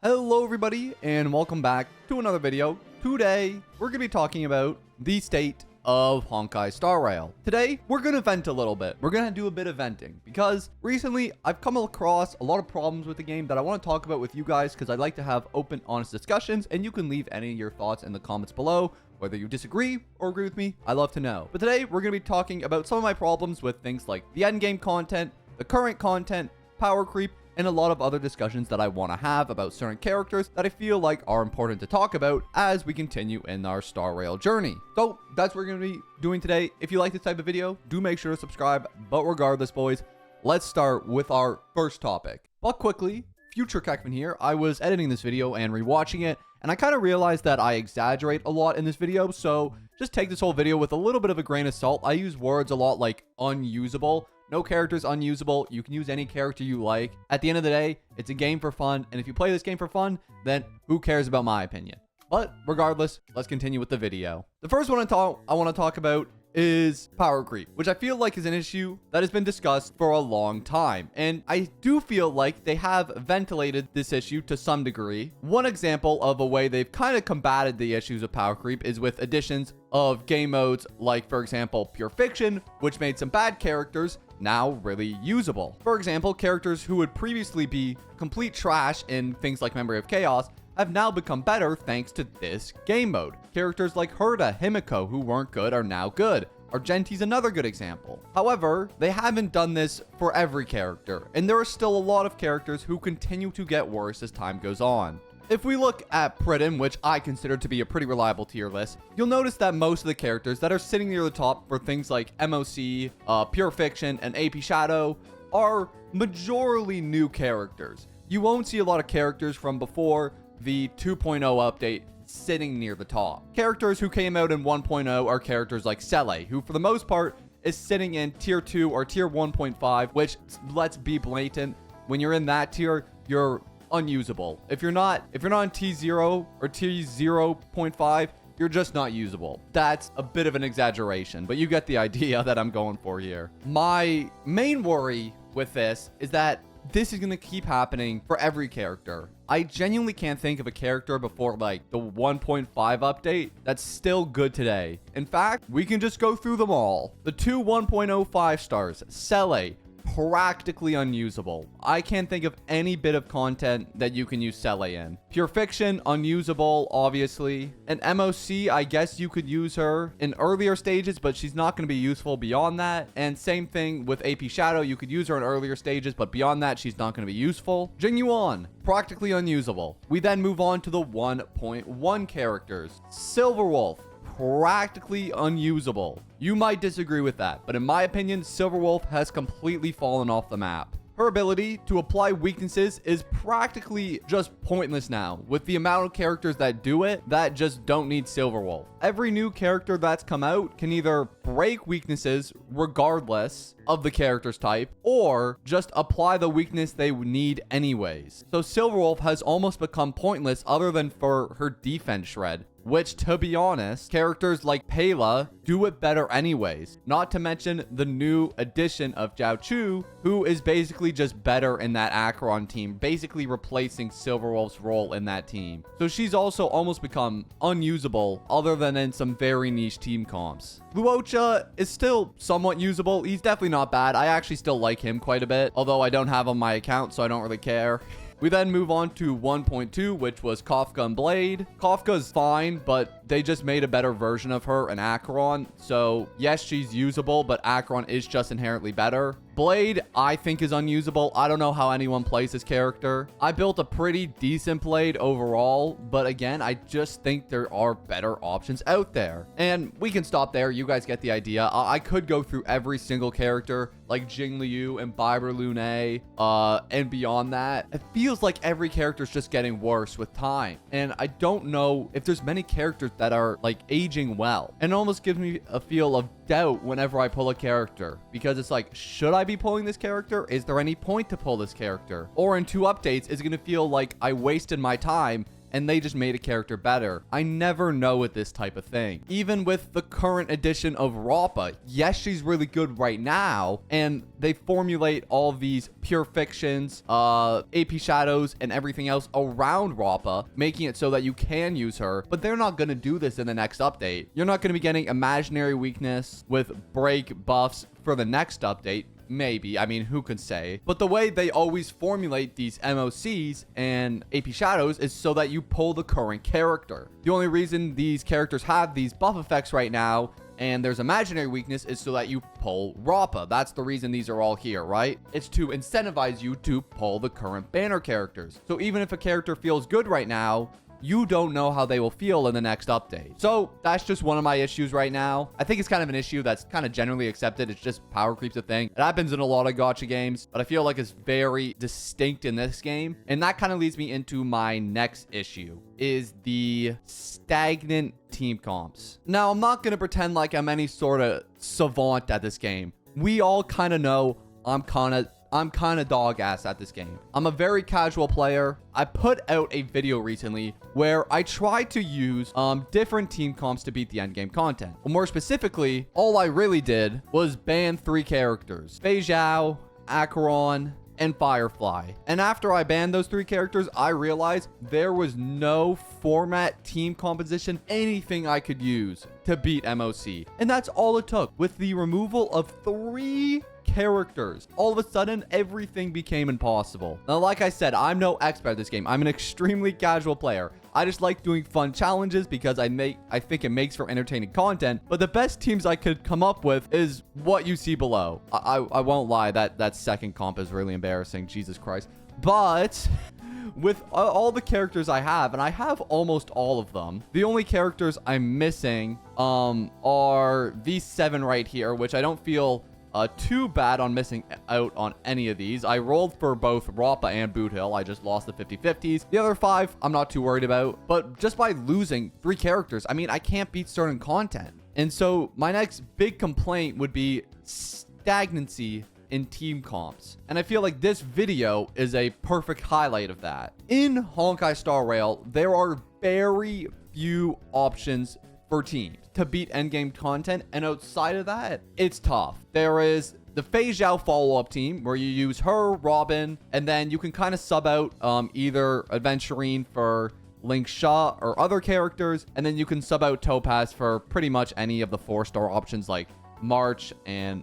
Hello everybody and welcome back to another video. Today we're going to be talking about the state of Honkai Star Rail. Today we're going to vent a little bit. We're going to do a bit of venting because recently I've come across a lot of problems with the game that I want to talk about with you guys because I'd like to have open, honest discussions, and you can leave any of your thoughts in the comments below. Whether you disagree or agree with me, I love to know. But today we're going to be talking about some of my problems with things like the endgame content, the current content, power creep, and a lot of other discussions that I want to have about certain characters that I feel like are important to talk about as we continue in our Star Rail journey. So that's what we're going to be doing today. If you like this type of video, do make sure to subscribe. But regardless, boys, let's start with our first topic. But quickly, future Kekvin here. I was editing this video and rewatching it, and I kind of realized that I exaggerate a lot in this video. So just take this whole video with a little bit of a grain of salt. I use words a lot like unusable. No character is unusable. You can use any character you like. At the end of the day, it's a game for fun. And if you play this game for fun, then who cares about my opinion? But regardless, let's continue with the video. The first one I want to talk about is power creep, which I feel like is an issue that has been discussed for a long time. And I do feel like they have ventilated this issue to some degree. One example of a way they've kind of combated the issues of power creep is with additions of game modes like, for example, Pure Fiction, which made some bad characters now really usable. For example, characters who would previously be complete trash in things like Memory of Chaos have now become better thanks to this game mode. Characters like Herta, Himiko, who weren't good, are now good. Argenti's another good example. However, they haven't done this for every character, and there are still a lot of characters who continue to get worse as time goes on. If we look at Pridden, which I consider to be a pretty reliable tier list, you'll notice that most of the characters that are sitting near the top for things like MOC, Pure Fiction, and AP Shadow are majorly new characters. You won't see a lot of characters from before the 2.0 update sitting near the top. Characters who came out in 1.0 are characters like Seele, who for the most part is sitting in tier 2 or tier 1.5, which, let's be blatant, when you're in that tier, you're unusable. If you're not in T0 or T0.5, you're just not usable. That's a bit of an exaggeration, but you get the idea that I'm going for here. My main worry with this is that this is going to keep happening for every character. I genuinely can't think of a character before like the 1.5 update that's still good today. In fact, we can just go through them all. The two 1.05 stars, Seele, practically unusable. I can't think of any bit of content that you can use Seele in. Pure Fiction, unusable, obviously. And MOC, I guess you could use her in earlier stages, but she's not going to be useful beyond that. And same thing with AP Shadow, you could use her in earlier stages, but beyond that, she's not going to be useful. Jingyuan, practically unusable. We then move on to the 1.1 characters. Silverwolf, practically unusable. You might disagree with that, but in my opinion, Silverwolf has completely fallen off the map. Her ability to apply weaknesses is practically just pointless now, with the amount of characters that do it that just don't need Silverwolf. Every new character that's come out can either break weaknesses regardless of the character's type, or just apply the weakness they need anyways. So Silverwolf has almost become pointless other than for her defense shred, which, to be honest, characters like Pela do it better anyways. Not to mention the new addition of Jiao Chu, who is basically just better in that Acheron team, basically replacing Silverwolf's role in that team. So she's also almost become unusable other than in some very niche team comps. Luocha is still somewhat usable. He's definitely not bad. I actually still like him quite a bit, although I don't have on my account, so I don't really care. We then move on to 1.2, which was Kafka and Blade. Kafka's fine, but they just made a better version of her in Acheron. So yes, she's usable, but Acheron is just inherently better. Blade, I think, is unusable. I don't know how anyone plays this character. I built a pretty decent Blade overall, but again, I just think there are better options out there. And we can stop there. You guys get the idea. I could go through every single character like Jing Liu and Biber Lune, and beyond that. It feels like every character is just getting worse with time. And I don't know if there's many characters that are like aging well. And it almost gives me a feel of doubt whenever I pull a character, because it's like, should I be pulling this character? Is there any point to pull this character? Or in 2 updates, is it going to feel like I wasted my time and they just made a character better. I never know with this type of thing. Even with the current edition of Rappa, yes, she's really good right now, and they formulate all these pure fictions, AP shadows, and everything else around Rappa, making it so that you can use her, but they're not going to do this in the next update. You're not going to be getting imaginary weakness with break buffs for the next update. Maybe. I mean, who could say? But the way they always formulate these MOCs and AP shadows is so that you pull the current character. The only reason these characters have these buff effects right now and there's imaginary weakness is so that you pull Rappa. That's the reason these are all here, right? It's to incentivize you to pull the current banner characters. So even if a character feels good right now, you don't know how they will feel in the next update. So that's just one of my issues right now. I think it's kind of an issue that's kind of generally accepted. It's just power creep's a thing. It happens in a lot of gacha games, but I feel like it's very distinct in this game. And that kind of leads me into my next issue, is the stagnant team comps. Now, I'm not going to pretend like I'm any sort of savant at this game. We all kind of know I'm kind of dog ass at this game. I'm a very casual player. I put out a video recently where I tried to use different team comps to beat the endgame content. Well, more specifically, all I really did was ban 3 characters: Fei Zhao, Acheron, and Firefly. And after I banned those 3 characters, I realized there was no format, team composition, anything I could use to beat MOC. And that's all it took. With the removal of 3 characters, all of a sudden everything became impossible. Now, like I said, I'm no expert at this game. I'm an extremely casual player. I just like doing fun challenges because I think it makes for entertaining content. But the best teams I could come up with is what you see below. I won't lie, that second comp is really embarrassing. Jesus Christ. But with all the characters I have, and I have almost all of them, the only characters I'm missing are these 7 right here, which I don't feel too bad on missing out on any of these. I rolled for both Rappa and Boot Hill. I just lost the 50-50s. The other 5, I'm not too worried about. But just by losing 3 characters, I mean, I can't beat certain content. And so my next big complaint would be stagnancy in team comps. And I feel like this video is a perfect highlight of that. In Honkai Star Rail, there are very few options for teams to beat endgame content, and outside of that, it's tough. There is the Fei Zhao follow-up team where you use her, Robin, and then you can kind of sub out either Adventurine for Link Shaw or other characters, and then you can sub out Topaz for pretty much any of the 4-star options like March and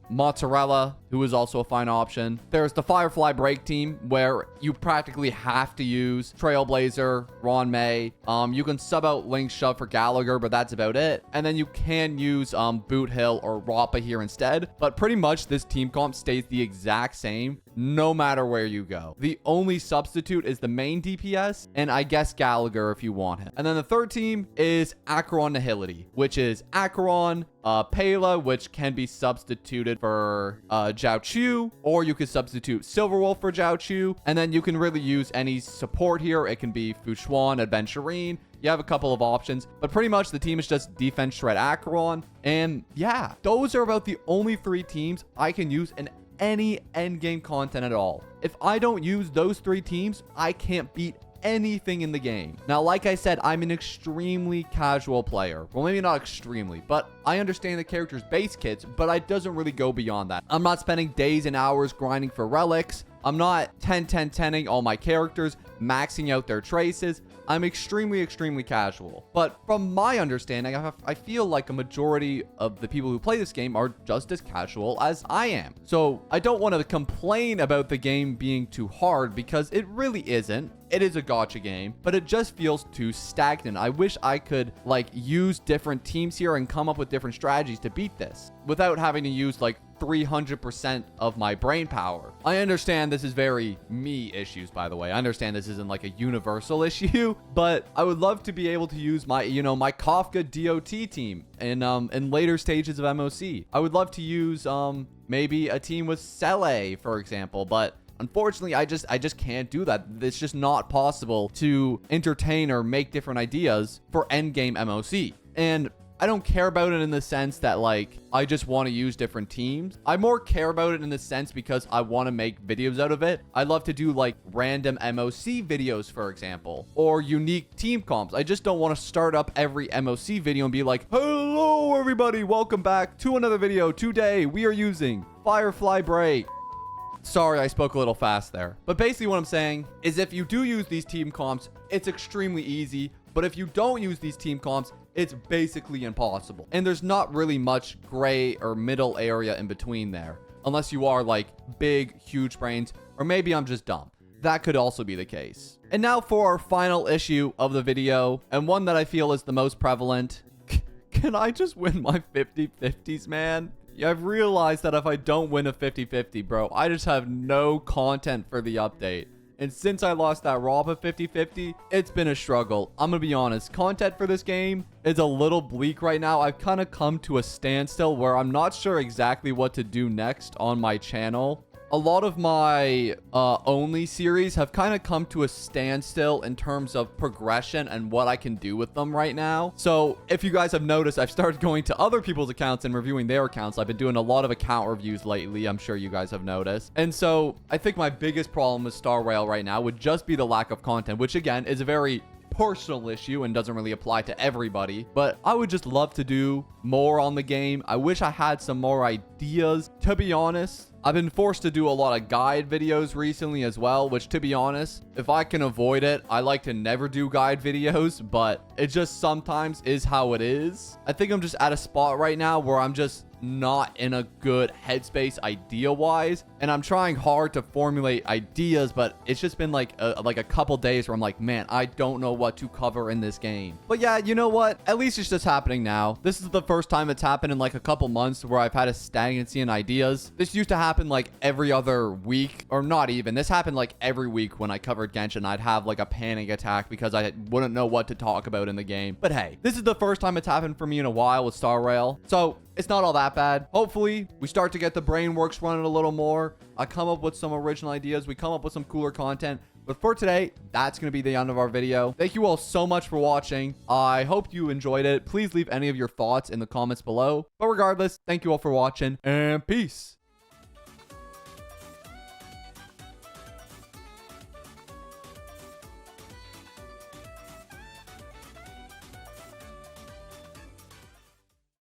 Mozzarella, who is also a fine option. There's the Firefly break team where you practically have to use Trailblazer, Ron May. You can sub out Link Shove for Gallagher, but that's about it. And then you can use Boot Hill or Rappa here instead. But pretty much this team comp stays the exact same no matter where you go. The only substitute is the main DPS, and I guess Gallagher if you want him. And then the third team is Acheron Nihility, which is Acheron, Pela, which can be substituted for Zhao Chu, or you could substitute Silverwolf for Zhao Chu, and then you can really use any support here. It can be Fuchuan, Adventurine. You have a couple of options, but pretty much the team is just defense shred Acheron. And yeah, those are about the only 3 teams I can use in any endgame content at all. If I don't use those 3 teams, I can't beat anything in the game. Now, like I said, I'm an extremely casual player. Well, maybe not extremely, but I understand the character's base kits, but it doesn't really go beyond that. I'm not spending days and hours grinding for relics. I'm not 10-10-10ing all my characters, maxing out their traces. I'm extremely casual. But from my understanding, I feel like a majority of the people who play this game are just as casual as I am. So I don't want to complain about the game being too hard because it really isn't. It is a gacha game, but it just feels too stagnant. I wish I could like use different teams here and come up with different strategies to beat this without having to use like 300% of my brain power. I understand this is very me issues, by the way. I understand this isn't like a universal issue, but I would love to be able to use my, my Kafka DOT team in later stages of MOC. I would love to use maybe a team with Seele, for example, but unfortunately, I just can't do that. It's just not possible to entertain or make different ideas for endgame MOC. And I don't care about it in the sense that like I just want to use different teams. I more care about it in the sense because I want to make videos out of it. I love to do like random MOC videos, for example, or unique team comps. I just don't want to start up every MOC video and be like, hello everybody, welcome back to another video. Today we are using Firefly Break. Sorry, I spoke a little fast there. But basically what I'm saying is if you do use these team comps, it's extremely easy. But if you don't use these team comps, it's basically impossible. And there's not really much gray or middle area in between there. Unless you are like big, huge brains, or maybe I'm just dumb. That could also be the case. And now for our final issue of the video, and one that I feel is the most prevalent. Can I just win my 50-50s, man? Yeah, I've realized that if I don't win a 50-50, bro, I just have no content for the update. And since I lost that Rob at 50-50, it's been a struggle. I'm gonna be honest, content for this game is a little bleak right now. I've kind of come to a standstill where I'm not sure exactly what to do next on my channel. A lot of my only series have kind of come to a standstill in terms of progression and what I can do with them right now. So if you guys have noticed, I've started going to other people's accounts and reviewing their accounts. I've been doing a lot of account reviews lately. I'm sure you guys have noticed. And so I think my biggest problem with Star Rail right now would just be the lack of content, which again is a very personal issue and doesn't really apply to everybody, but I would just love to do more on the game. I wish I had some more ideas. To be honest, I've been forced to do a lot of guide videos recently as well, which to be honest, if I can avoid it, I like to never do guide videos, but it just sometimes is how it is. I think I'm just at a spot right now where I'm just not in a good headspace idea wise, and I'm trying hard to formulate ideas, but it's just been like a couple days where I'm like, man, I don't know what to cover in this game. But yeah, you know what, at least it's just happening now. This is the first time it's happened in like a couple months where I've had a stagnancy in ideas. This used to happen like every other week, or not even. This happened like every week when I covered Genshin. I'd have like a panic attack because I wouldn't know what to talk about in the game. But hey, this is the first time it's happened for me in a while with Star Rail, so it's not all that bad. Hopefully, we start to get the brain works running a little more. I come up with some original ideas. We come up with some cooler content. But for today, that's going to be the end of our video. Thank you all so much for watching. I hope you enjoyed it. Please leave any of your thoughts in the comments below. But regardless, thank you all for watching, and peace.